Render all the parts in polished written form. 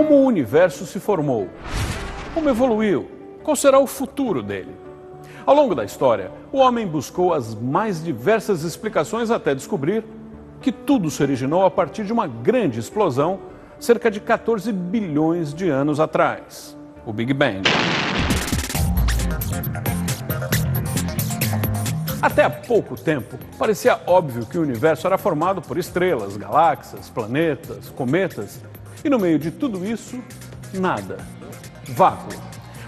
Como o universo se formou? Como evoluiu? Qual será o futuro dele? Ao longo da história, o homem buscou as mais diversas explicações até descobrir que tudo se originou a partir de uma grande explosão cerca de 14 bilhões de anos atrás, o Big Bang. Até há pouco tempo, parecia óbvio que o universo era formado por estrelas, galáxias, planetas, cometas, e no meio de tudo isso, nada. Vácuo.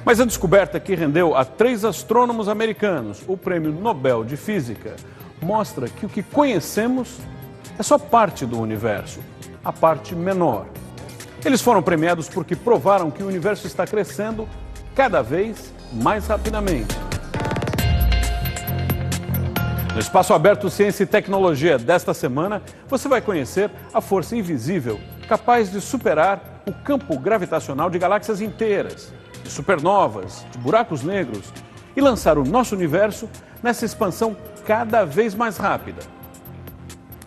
Mas a descoberta que rendeu a 3 astrônomos americanos o Prêmio Nobel de Física mostra que o que conhecemos é só parte do universo, a parte menor. Eles foram premiados porque provaram que o universo está crescendo cada vez mais rapidamente. No Espaço Aberto Ciência e Tecnologia desta semana, você vai conhecer a força invisível capaz de superar o campo gravitacional de galáxias inteiras, de supernovas, de buracos negros e lançar o nosso universo nessa expansão cada vez mais rápida.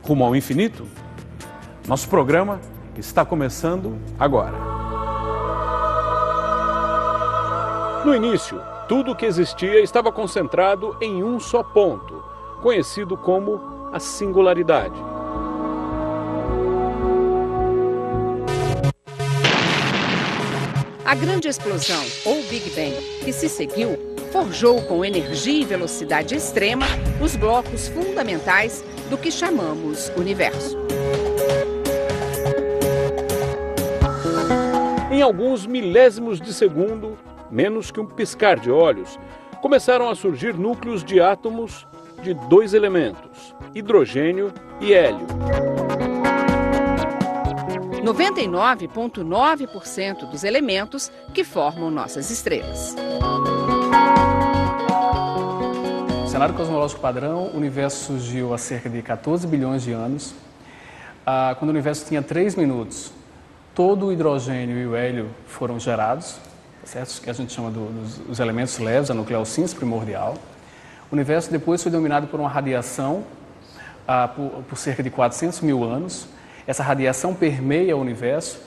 Rumo ao infinito? Nosso programa está começando agora. No início, tudo o que existia estava concentrado em um só ponto, conhecido como a singularidade. A grande explosão, ou Big Bang, que se seguiu, forjou com energia e velocidade extrema os blocos fundamentais do que chamamos universo. Em alguns milésimos de segundo, menos que um piscar de olhos, começaram a surgir núcleos de átomos de 2 elementos, hidrogênio e hélio. 99,9% dos elementos que formam nossas estrelas. No cenário cosmológico padrão, o universo surgiu há cerca de 14 bilhões de anos. Quando o universo tinha 3 minutos, todo o hidrogênio e o hélio foram gerados, certo? Que a gente chama dos elementos leves, a nucleossíntese primordial. O universo depois foi dominado por uma radiação por cerca de 400 mil anos. Essa radiação permeia o universo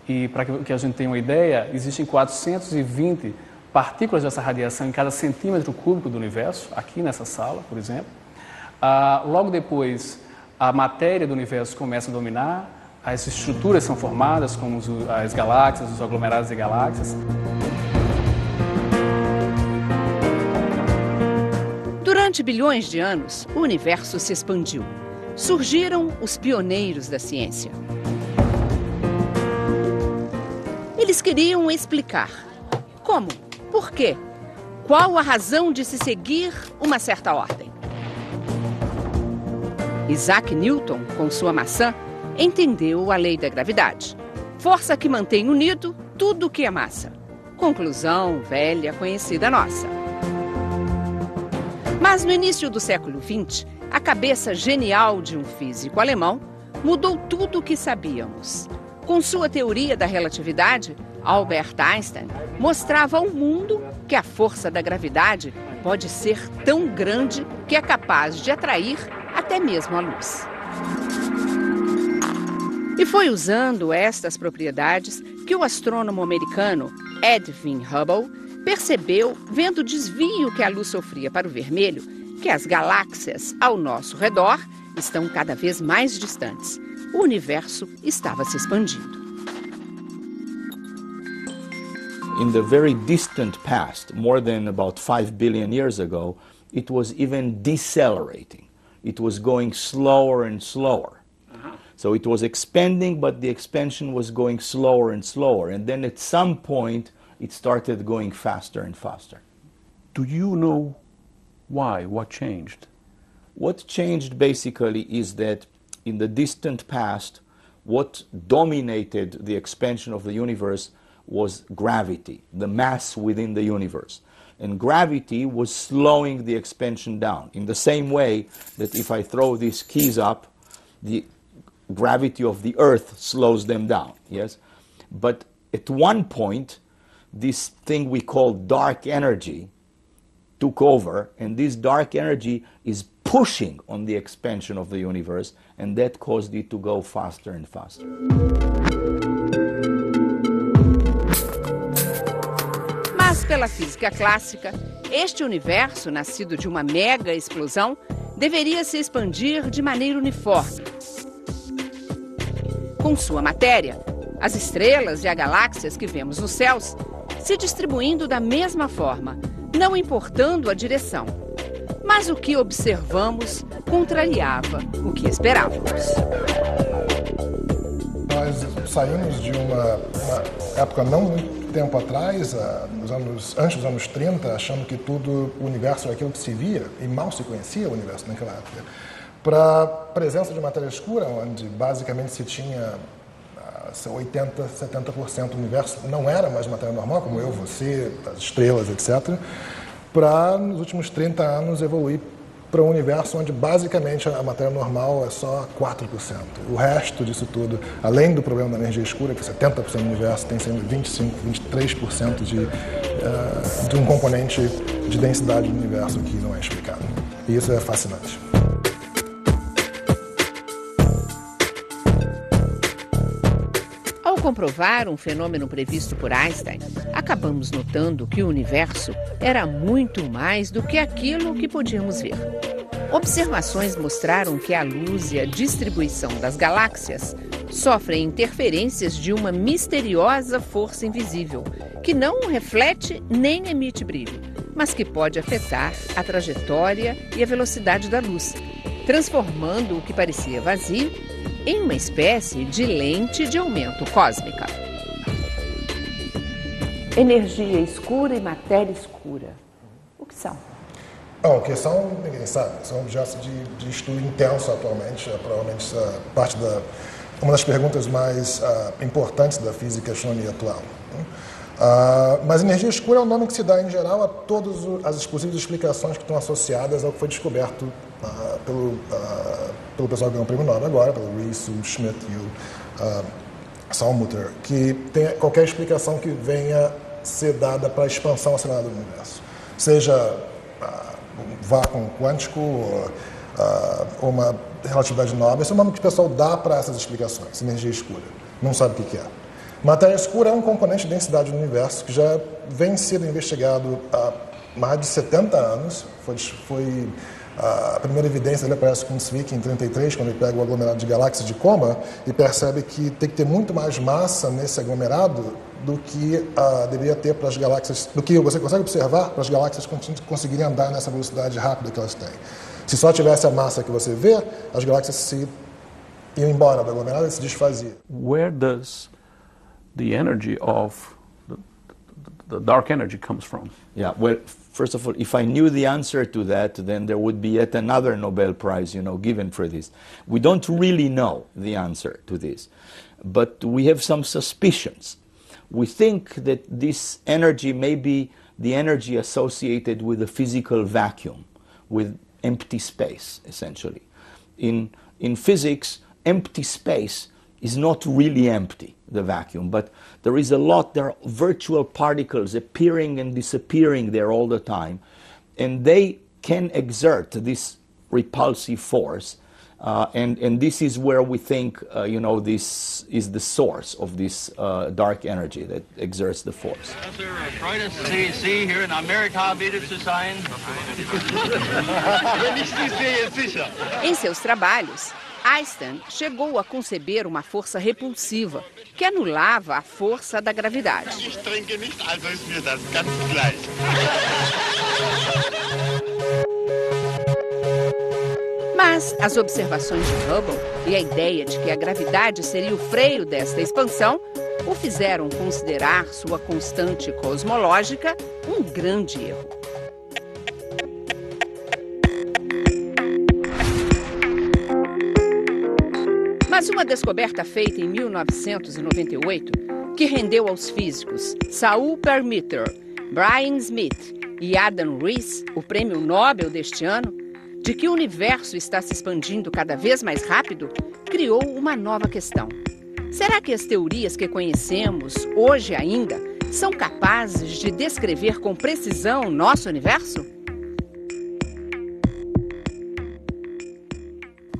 e, para que a gente tenha uma ideia, existem 420 partículas dessa radiação em cada centímetro cúbico do universo, aqui nessa sala, por exemplo. Logo depois, a matéria do universo começa a dominar, as estruturas são formadas, como as galáxias, os aglomerados de galáxias. Durante bilhões de anos, o universo se expandiu. Surgiram os pioneiros da ciência. Eles queriam explicar como, por quê, qual a razão de se seguir uma certa ordem. Isaac Newton, com sua maçã, entendeu a lei da gravidade. Força que mantém unido tudo o que é massa. Conclusão velha conhecida nossa. Mas no início do século XX, a cabeça genial de um físico alemão mudou tudo o que sabíamos. Com sua teoria da relatividade, Albert Einstein mostrava ao mundo que a força da gravidade pode ser tão grande que é capaz de atrair até mesmo a luz. E foi usando estas propriedades que o astrônomo americano Edwin Hubble percebeu, vendo o desvio que a luz sofria para o vermelho, que as galáxias ao nosso redor estão cada vez mais distantes. O universo estava se expandindo. In the very distant past, more than about 5 billion years ago, it was even decelerating. It was going slower and slower. So it was expanding, but the expansion was going slower and slower. And then at some point, it started going faster and faster. Do you know why? What changed? What changed basically is that in the distant past, what dominated the expansion of the universe was gravity, the mass within the universe. And gravity was slowing the expansion down in the same way that if I throw these keys up, the gravity of the Earth slows them down, yes? But at one point, this thing we call dark energy took over, and this dark energy is pushing on the expansion of the universe, and that caused it to go faster and faster. Pela física clássica, este universo, nascido de uma mega explosão, deveria se expandir de maneira uniforme. Com sua matéria, as estrelas e as galáxias que vemos nos céus se distribuindo da mesma forma, não importando a direção. Mas o que observamos contrariava o que esperávamos. Nós saímos de uma época não muito tempo atrás, antes dos anos 30, achando que o universo era aquilo que se via, e mal se conhecia o universo naquela época, para a presença de matéria escura, onde basicamente se tinha 80%, 70% do universo não era mais matéria normal, como eu, você, as estrelas, etc., para, nos últimos 30 anos, evoluir para um universo onde basicamente a matéria normal é só 4%. O resto disso tudo, além do problema da energia escura, que 70% do universo tem sempre 25%, 23% de um componente de densidade do universo que não é explicado. E isso é fascinante. Ao comprovar um fenômeno previsto por Einstein, acabamos notando que o universo era muito mais do que aquilo que podíamos ver. Observações mostraram que a luz e a distribuição das galáxias sofrem interferências de uma misteriosa força invisível, que não reflete nem emite brilho, mas que pode afetar a trajetória e a velocidade da luz, transformando o que parecia vazio em uma espécie de lente de aumento cósmica. Energia escura e matéria escura. O que são? O que são, ninguém sabe. São objetos de estudo intenso atualmente. Provavelmente uma das perguntas mais importantes da física e astronomia atual. Mas energia escura é o nome que se dá, em geral, a todas as possíveis explicações que estão associadas ao que foi descoberto pelo pessoal que ganhou o prêmio Nobel agora, pelo Rees, o Schmidt e o Perlmutter, que tem qualquer explicação que venha ser dada para a expansão acelerada do universo. Seja um vácuo quântico ou uma relatividade nobre. Esse é o nome que o pessoal dá para essas explicações, energia escura. Não sabe o que é. Matéria escura é um componente de densidade do universo que já vem sendo investigado há mais de 70 anos. A primeira evidência dele aparece com Zwick em 33, quando ele pega o aglomerado de galáxias de Coma e percebe que tem que ter muito mais massa nesse aglomerado do que deveria ter para as galáxias, do que você consegue observar para as galáxias conseguirem andar nessa velocidade rápida que elas têm. Se só tivesse a massa que você vê, as galáxias iam embora do aglomerado e se desfaziam. Where does the energy of the dark energy comes from? Yeah, well, first of all, if I knew the answer to that, then there would be yet another Nobel Prize, given for this. We don't really know the answer to this, but we have some suspicions. We think that this energy may be the energy associated with a physical vacuum, with empty space, essentially. In physics, empty space is not really empty, the vacuum, but there are virtual particles appearing and disappearing there all the time, and they can exert this repulsive force, and this is where we think, this is the source of this dark energy that exerts the force. Freut es Sie hier in Amerika wieder zu sein? Wenn ich Sie sehe, sicher. Em seus trabalhos, Einstein chegou a conceber uma força repulsiva que anulava a força da gravidade. Ich trinke nicht, also ist mir das ganz gleich. Mas as observações de Hubble e a ideia de que a gravidade seria o freio desta expansão o fizeram considerar sua constante cosmológica um grande erro. Mas uma descoberta feita em 1998, que rendeu aos físicos Saul Perlmutter, Brian Smith e Adam Rees o prêmio Nobel deste ano, de que o universo está se expandindo cada vez mais rápido, criou uma nova questão. Será que as teorias que conhecemos hoje ainda são capazes de descrever com precisão nosso universo?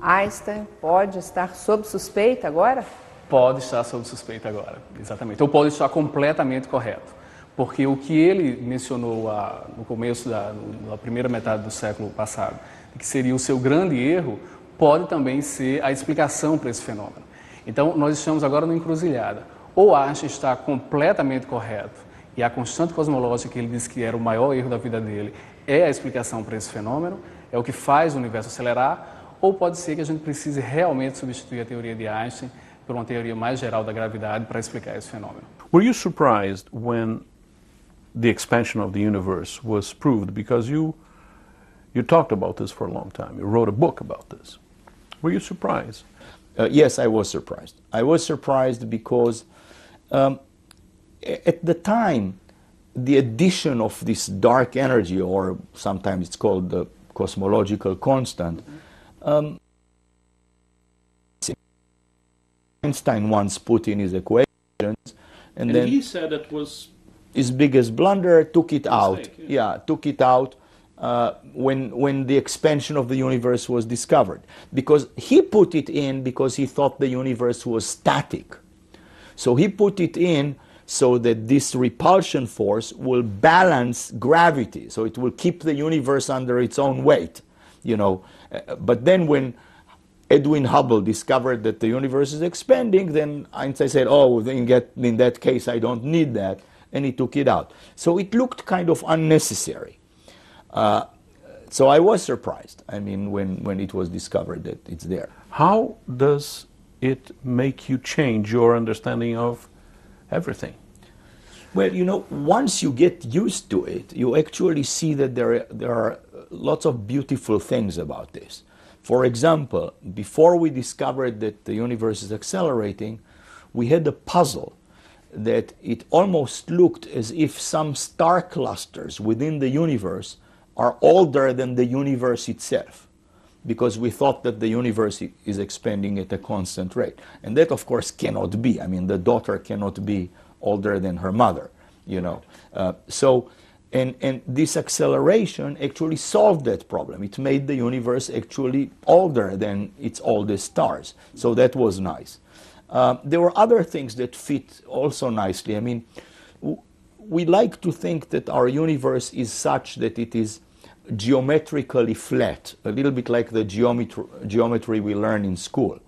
Einstein pode estar sob suspeita agora? Pode estar sob suspeita agora, exatamente. Ou pode estar completamente correto. porque o que ele mencionou no começo na primeira metade do século passado, que seria o seu grande erro, pode também ser a explicação para esse fenômeno. Então, nós estamos agora numa encruzilhada. Ou Einstein está completamente correto, e a constante cosmológica que ele disse que era o maior erro da vida dele é a explicação para esse fenômeno, é o que faz o universo acelerar, ou pode ser que a gente precise realmente substituir a teoria de Einstein por uma teoria mais geral da gravidade para explicar esse fenômeno. Were you surprised when the expansion of the universe was proved? Because you talked about this for a long time. You wrote a book about this. Were you surprised? Yes, I was surprised. I was surprised because at the time, the addition of this dark energy, or sometimes it's called the cosmological constant, Einstein once put in his equations, and then he said it was his biggest blunder, took it out. Mistake, Yeah, took it out when the expansion of the universe was discovered. Because he put it in because he thought the universe was static. So he put it in so that this repulsion force will balance gravity, so it will keep the universe under its own weight, you know. But then when Edwin Hubble discovered that the universe is expanding, then Einstein said, oh, in that case I don't need that, and he took it out. So it looked kind of unnecessary. So I was surprised, I mean, when it was discovered that it's there. How does it make you change your understanding of everything? Well, you know, once you get used to it, you actually see that there are lots of beautiful things about this. For example, before we discovered that the universe is accelerating, we had a puzzle that it almost looked as if some star clusters within the universe are older than the universe itself, because we thought that the universe is expanding at a constant rate. And that, of course, cannot be. I mean, the daughter cannot be older than her mother, you know. And this acceleration actually solved that problem. It made the universe actually older than its oldest stars. So that was nice. There were other things that fit also nicely. I mean, we like to think that our universe is such that it is geometrically flat, a little bit like the geometry we learn in school.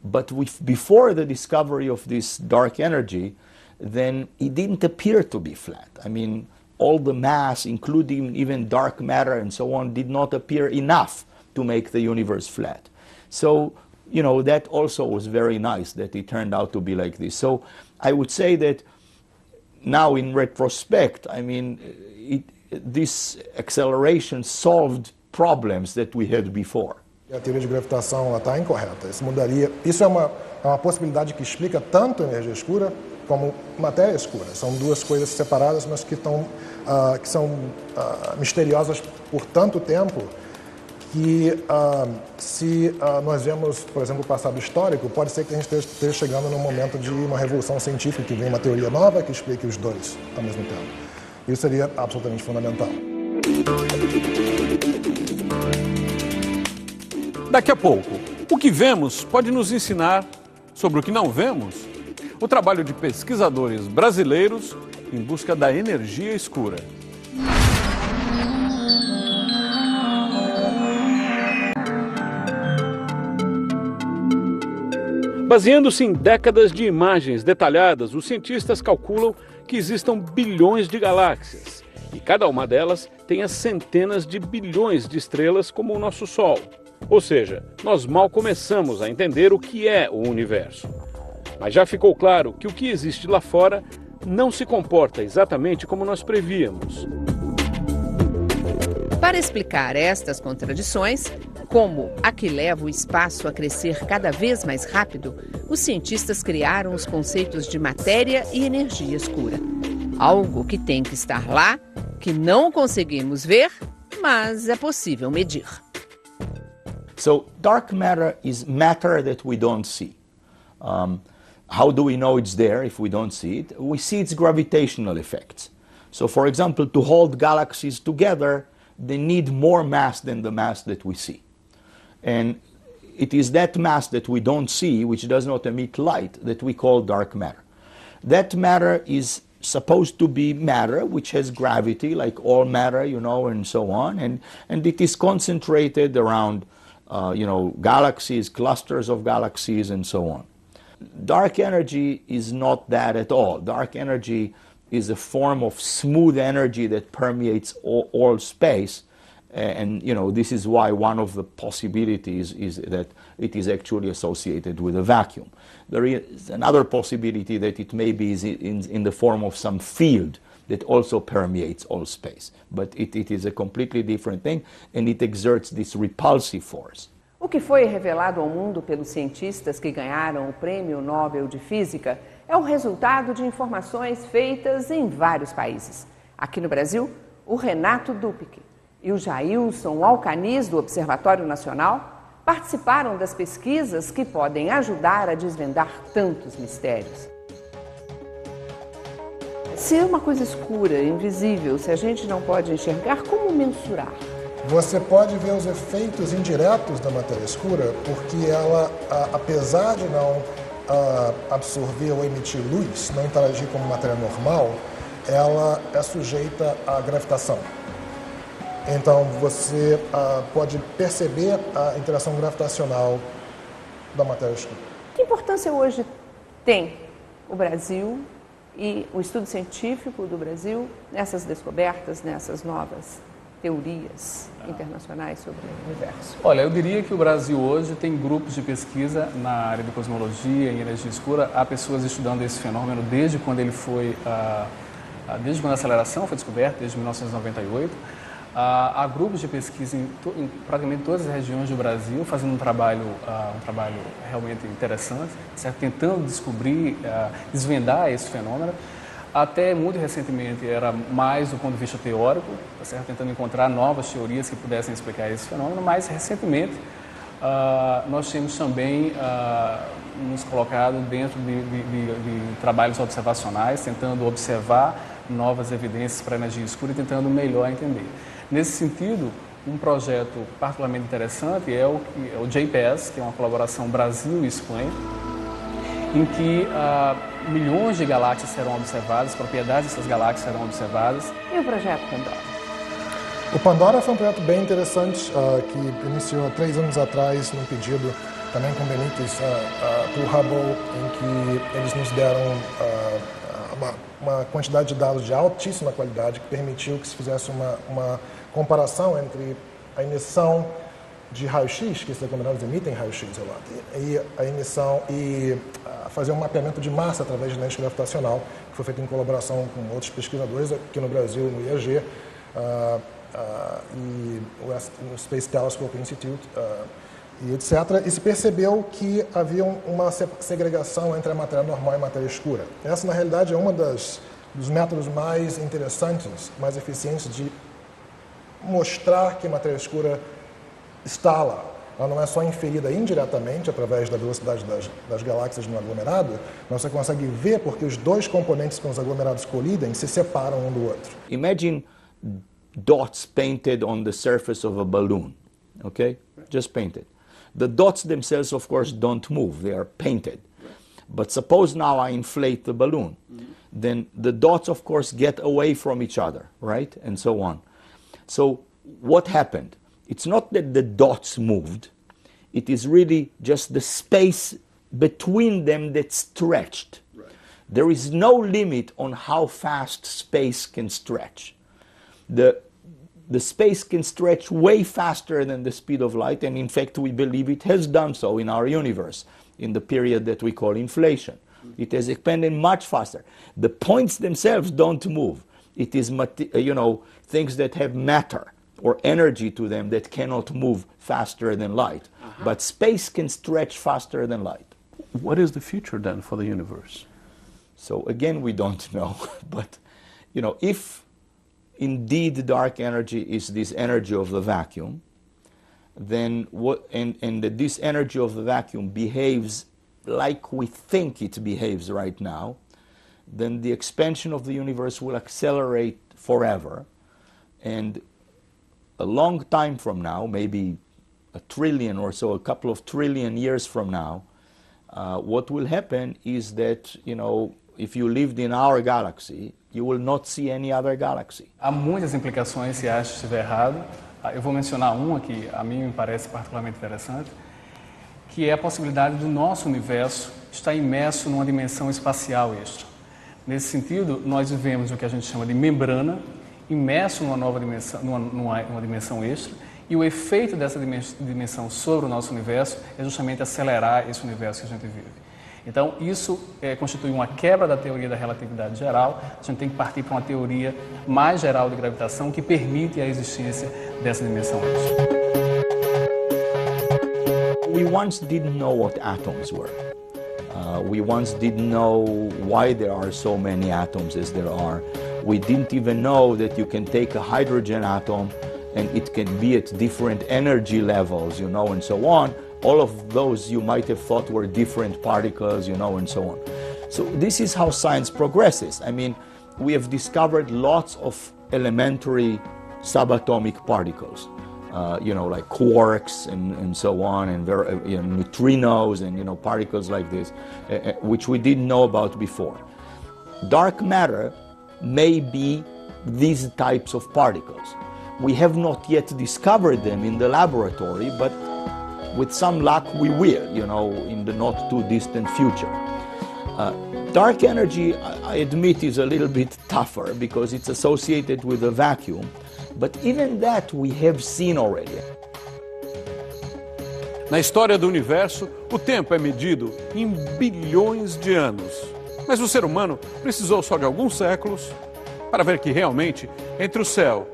But before the discovery of this dark energy, then it didn't appear to be flat. I mean, all the mass, including even dark matter and so on, did not appear enough to make the universe flat. So, you know, that also was very nice that it turned out to be like this. So I would say that now in retrospect, I mean, this acceleration solved problems that we had before. A teoria de gravitação está incorreta. Isso mudaria. Isso é uma possibilidade que explica tanto a energia escura como matéria escura. São duas coisas separadas, mas que são misteriosas por tanto tempo que se nós vemos, por exemplo, o passado histórico, pode ser que a gente esteja chegando num momento de uma revolução científica, que vem uma teoria nova que explique os dois ao mesmo tempo. Isso seria absolutamente fundamental. Daqui a pouco, o que vemos pode nos ensinar sobre o que não vemos? O trabalho de pesquisadores brasileiros em busca da energia escura. Baseando-se em décadas de imagens detalhadas, os cientistas calculam que existam bilhões de galáxias, e cada uma delas tenha centenas de bilhões de estrelas como o nosso Sol. Ou seja, nós mal começamos a entender o que é o universo. Mas já ficou claro que o que existe lá fora não se comporta exatamente como nós prevíamos. Para explicar estas contradições, como a que leva o espaço a crescer cada vez mais rápido, os cientistas criaram os conceitos de matéria e energia escura. Algo que tem que estar lá, que não conseguimos ver, mas é possível medir. So dark matter is matter that we don't see. How do we know it's there if we don't see it? We see its gravitational effects. So for example, to hold galaxies together, they need more mass than the mass that we see. And it is that mass that we don't see, which does not emit light, that we call dark matter. That matter is supposed to be matter, which has gravity, like all matter, you know, and so on, and it is concentrated around, you know, galaxies, clusters of galaxies, and so on. Dark energy is not that at all. Dark energy is a form of smooth energy that permeates all space, and you know, this is why one of the possibilities is that it is actually associated with a vacuum. There is another possibility that it may be in the form of some field that also permeates all space, but it is a completely different thing, and it exerts this repulsive force. O que foi revelado ao mundo pelos cientistas que ganharam o Prêmio Nobel de Física é o resultado de informações feitas em vários países. Aqui no Brasil, o Renato Duppic e o Jailson Alcanis, do Observatório Nacional, participaram das pesquisas que podem ajudar a desvendar tantos mistérios. Se é uma coisa escura, invisível, se a gente não pode enxergar, como mensurar? Você pode ver os efeitos indiretos da matéria escura, porque ela, apesar de não absorver ou emitir luz, não interagir como matéria normal, ela é sujeita à gravitação. Então você pode perceber a interação gravitacional da matéria escura. Que importância hoje tem o Brasil e o estudo científico do Brasil nessas descobertas, nessas novas teorias internacionais sobre o universo? Olha, eu diria que o Brasil hoje tem grupos de pesquisa na área de cosmologia e energia escura. Há pessoas estudando esse fenômeno desde quando ele foi, desde quando a aceleração foi descoberta, desde 1998. Há grupos de pesquisa em praticamente todas as regiões do Brasil, fazendo um trabalho realmente interessante, certo? Tentando descobrir, desvendar esse fenômeno. Até muito recentemente era mais do ponto de vista teórico, certo? Tentando encontrar novas teorias que pudessem explicar esse fenômeno, mas recentemente nós temos também nos colocado dentro de trabalhos observacionais, tentando observar novas evidências para a energia escura e tentando melhor entender. Nesse sentido, um projeto particularmente interessante é o JPS, que é uma colaboração Brasil e Espanha, em que milhões de galáxias serão observadas, propriedades dessas galáxias serão observadas. E o projeto Pandora? O Pandora foi um projeto bem interessante que iniciou há 3 anos atrás num pedido também com Benítez para o Hubble, em que eles nos deram uma quantidade de dados de altíssima qualidade que permitiu que se fizesse uma comparação entre a emissão de raio-x, que esses aglomerados emitem raio-x, e a emissão e fazer um mapeamento de massa através de lente gravitacional, que foi feito em colaboração com outros pesquisadores aqui no Brasil, no IAG, e o Space Telescope Institute, e etc. E se percebeu que havia uma segregação entre a matéria normal e a matéria escura. Essa, na realidade, é um dos métodos mais interessantes, mais eficientes de mostrar que a matéria escura está lá. Ela não é só inferida indiretamente através da velocidade das galáxias no aglomerado, mas você consegue ver porque os dois componentes que os aglomerados colidem se separam um do outro. Imagine dots painted on the surface of a balloon, okay? Just painted. The dots themselves, of course, don't move, they are painted. But suppose now I inflate the balloon, then the dots, of course, get away from each other, right? And so on. So what happened? It's not that the dots moved, it is really just the space between them that stretched. Right. There is no limit on how fast space can stretch. The space can stretch way faster than the speed of light, and in fact we believe it has done so in our universe in the period that we call inflation. It has expanded much faster. The points themselves don't move. It is, things that have matter or energy to them that cannot move faster than light. But space can stretch faster than light. What is the future then for the universe? So again, we don't know. But, if indeed dark energy is this energy of the vacuum, then that this energy of the vacuum behaves like we think it behaves right now, then the expansion of the universe will accelerate forever. And a long time from now, maybe 1 trillion or so, a couple of trillion years from now, what will happen is that, if you lived in our galaxy, you will not see any other galaxy. Há muitas implicações se acha que estiver errado. Eu vou mencionar uma que a mim me parece particularmente interessante, que é a possibilidade do nosso universo estar imerso numa dimensão espacial extra. Nesse sentido, nós vivemos o que a gente chama de membrana, imerso numa nova dimensão, numa dimensão extra, e o efeito dessa dimensão sobre o nosso universo é justamente acelerar esse universo que a gente vive. Então, isso constitui uma quebra da teoria da relatividade geral. A gente tem que partir para uma teoria mais geral de gravitação que permite a existência dessa dimensão extra. We once didn't know what atoms were. We once didn't know why there are so many atoms as there are. We didn't even know that you can take a hydrogen atom and it can be at different energy levels, you know, and so on. All of those you might have thought were different particles, you know, and so on. So this is how science progresses. I mean, we have discovered lots of elementary subatomic particles, you know, like quarks and so on, and neutrinos and, you know, particles like this, which we didn't know about before. Dark matter may be these types of particles. We have not yet discovered them in the laboratory, but with some luck we will, you know, in the not too distant future. Dark energy, I admit, is a little bit tougher because it's associated with a vacuum, but even that we have seen already. Na história do universo, o tempo é medido em bilhões de anos. Mas o ser humano precisou só de alguns séculos para ver que realmente entre o céu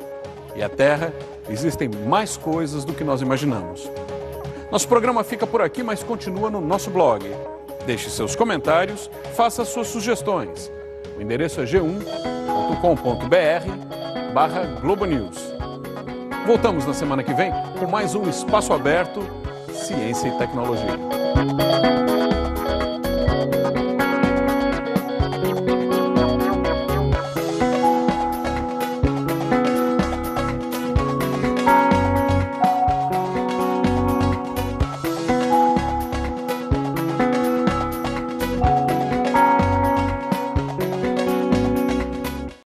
e a Terra existem mais coisas do que nós imaginamos. Nosso programa fica por aqui, mas continua no nosso blog. Deixe seus comentários, faça suas sugestões. O endereço é g1.com.br/globonews. Voltamos na semana que vem com mais um Espaço Aberto, Ciência e Tecnologia.